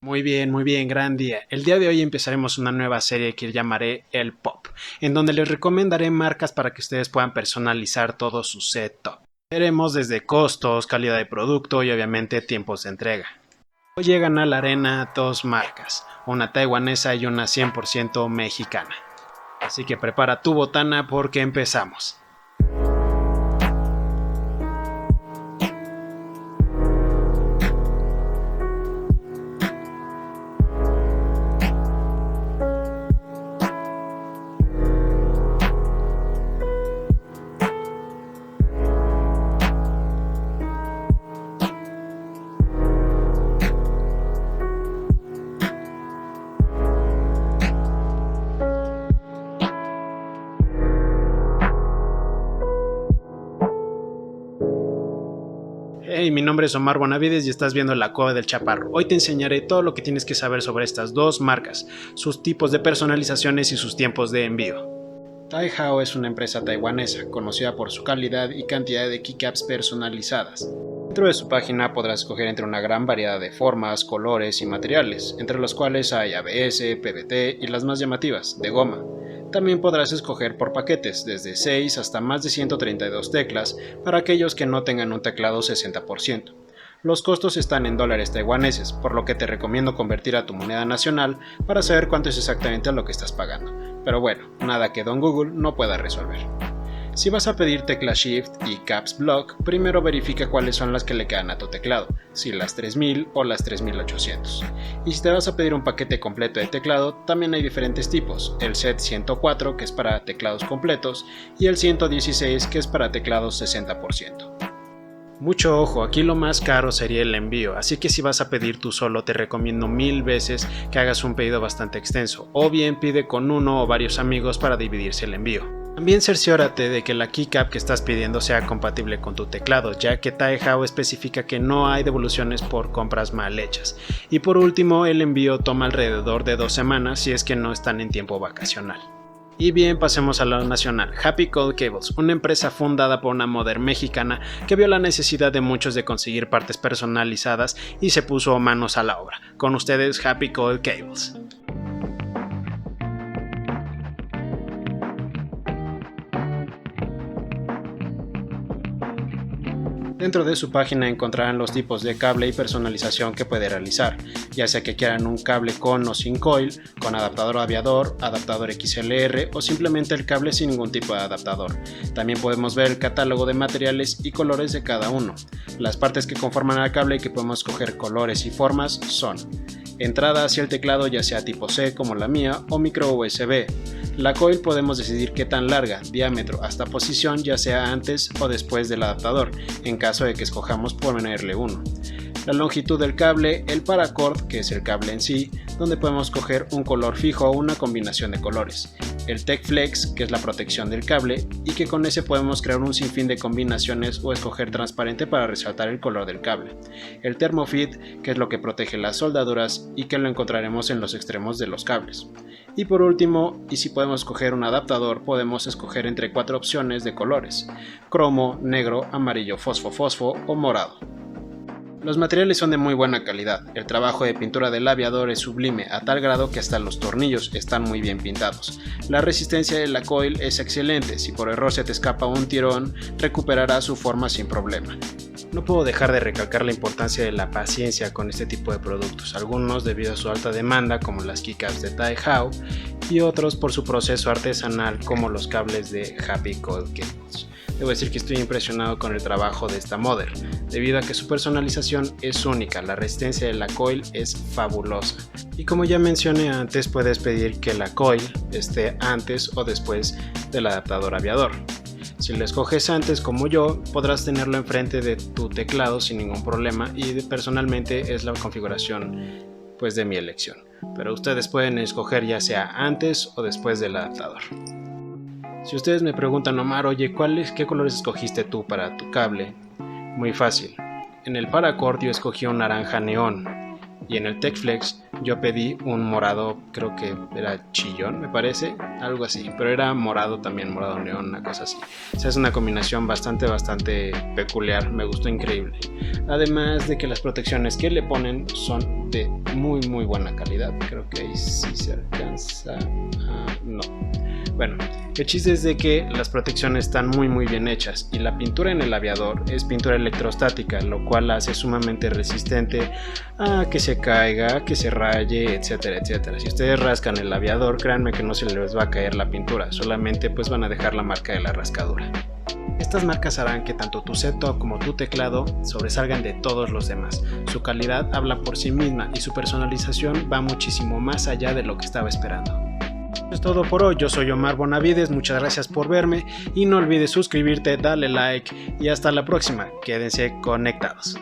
Muy bien, gran día. El día de hoy empezaremos una nueva serie que llamaré El Pop, en donde les recomendaré marcas para que ustedes puedan personalizar todo su setup. Veremos desde costos, calidad de producto y obviamente tiempos de entrega. Hoy llegan a la arena dos marcas, una taiwanesa y una 100% mexicana. Así que prepara tu botana porque empezamos. Hey, mi nombre es Omar Bonavides y estás viendo La Cueva del Chaparro. Hoy te enseñaré todo lo que tienes que saber sobre estas dos marcas, sus tipos de personalizaciones y sus tiempos de envío. Taihao es una empresa taiwanesa, conocida por su calidad y cantidad de keycaps personalizadas. Dentro de su página podrás escoger entre una gran variedad de formas, colores y materiales, entre los cuales hay ABS, PBT y las más llamativas, de goma. También podrás escoger por paquetes, desde 6 hasta más de 132 teclas, para aquellos que no tengan un teclado 60%. Los costos están en dólares taiwaneses, por lo que te recomiendo convertir a tu moneda nacional para saber cuánto es exactamente lo que estás pagando. Pero bueno, nada que Don Google no pueda resolver. Si vas a pedir tecla Shift y Caps Lock, primero verifica cuáles son las que le quedan a tu teclado, si las 3000 o las 3800. Y si te vas a pedir un paquete completo de teclado, también hay diferentes tipos, el set 104 que es para teclados completos y el 116 que es para teclados 60%. Mucho ojo, aquí lo más caro sería el envío, así que si vas a pedir tú solo te recomiendo 1000 veces que hagas un pedido bastante extenso, o bien pide con uno o varios amigos para dividirse el envío. También cerciórate de que la keycap que estás pidiendo sea compatible con tu teclado, ya que Taihao especifica que no hay devoluciones por compras mal hechas. Y por último, el envío toma alrededor de 2 semanas si es que no están en tiempo vacacional. Y bien, pasemos a lo nacional. Happy Coil Cables, una empresa fundada por una modder mexicana que vio la necesidad de muchos de conseguir partes personalizadas y se puso manos a la obra. Con ustedes, Happy Coil Cables. Dentro de su página encontrarán los tipos de cable y personalización que puede realizar, ya sea que quieran un cable con o sin coil, con adaptador aviador, adaptador XLR o simplemente el cable sin ningún tipo de adaptador. También podemos ver el catálogo de materiales y colores de cada uno. Las partes que conforman al cable y que podemos escoger colores y formas son: entrada hacia el teclado, ya sea tipo C como la mía o micro USB. La coil podemos decidir qué tan larga, diámetro hasta posición, ya sea antes o después del adaptador, en caso de que escojamos ponerle uno. La longitud del cable, el paracord, que es el cable en sí, donde podemos escoger un color fijo o una combinación de colores. El TechFlex, que es la protección del cable, y que con ese podemos crear un sinfín de combinaciones o escoger transparente para resaltar el color del cable. El ThermoFit, que es lo que protege las soldaduras y que lo encontraremos en los extremos de los cables. Y por último, y si podemos escoger un adaptador, podemos escoger entre 4 opciones de colores: cromo, negro, amarillo fosfo o morado. Los materiales son de muy buena calidad, el trabajo de pintura del aviador es sublime a tal grado que hasta los tornillos están muy bien pintados. La resistencia de la coil es excelente, si por error se te escapa un tirón, recuperará su forma sin problema. No puedo dejar de recalcar la importancia de la paciencia con este tipo de productos, algunos debido a su alta demanda como las keycaps de Taihao y otros por su proceso artesanal como los cables de Happy Coil Cables. Debo decir que estoy impresionado con el trabajo de esta modder, debido a que su personalización es única, la resistencia de la coil es fabulosa. Y como ya mencioné antes, puedes pedir que la coil esté antes o después del adaptador aviador. Si lo escoges antes como yo, podrás tenerlo enfrente de tu teclado sin ningún problema y personalmente es la configuración de mi elección. Pero ustedes pueden escoger ya sea antes o después del adaptador. Si ustedes me preguntan, Omar, oye, ¿qué colores escogiste tú para tu cable? Muy fácil. En el paracord yo escogí un naranja neón. Y en el TechFlex yo pedí un morado, creo que era chillón, me parece, algo así, pero era morado también, morado neón, una cosa así. O sea, es una combinación bastante peculiar, me gustó increíble. Además de que las protecciones que le ponen son de muy buena calidad. Creo que ahí sí se alcanza a... no. Bueno, el chiste es de que las protecciones están muy bien hechas y la pintura en el aviador es pintura electrostática, lo cual la hace sumamente resistente a que se caiga, que se raye, etcétera. Si ustedes rascan el aviador, créanme que no se les va a caer la pintura, solamente pues van a dejar la marca de la rascadura. Estas marcas harán que tanto tu setup como tu teclado sobresalgan de todos los demás. Su calidad habla por sí misma y su personalización va muchísimo más allá de lo que estaba esperando. Eso es todo por hoy, yo soy Omar Bonavides, muchas gracias por verme y no olvides suscribirte, darle like y hasta la próxima, quédense conectados.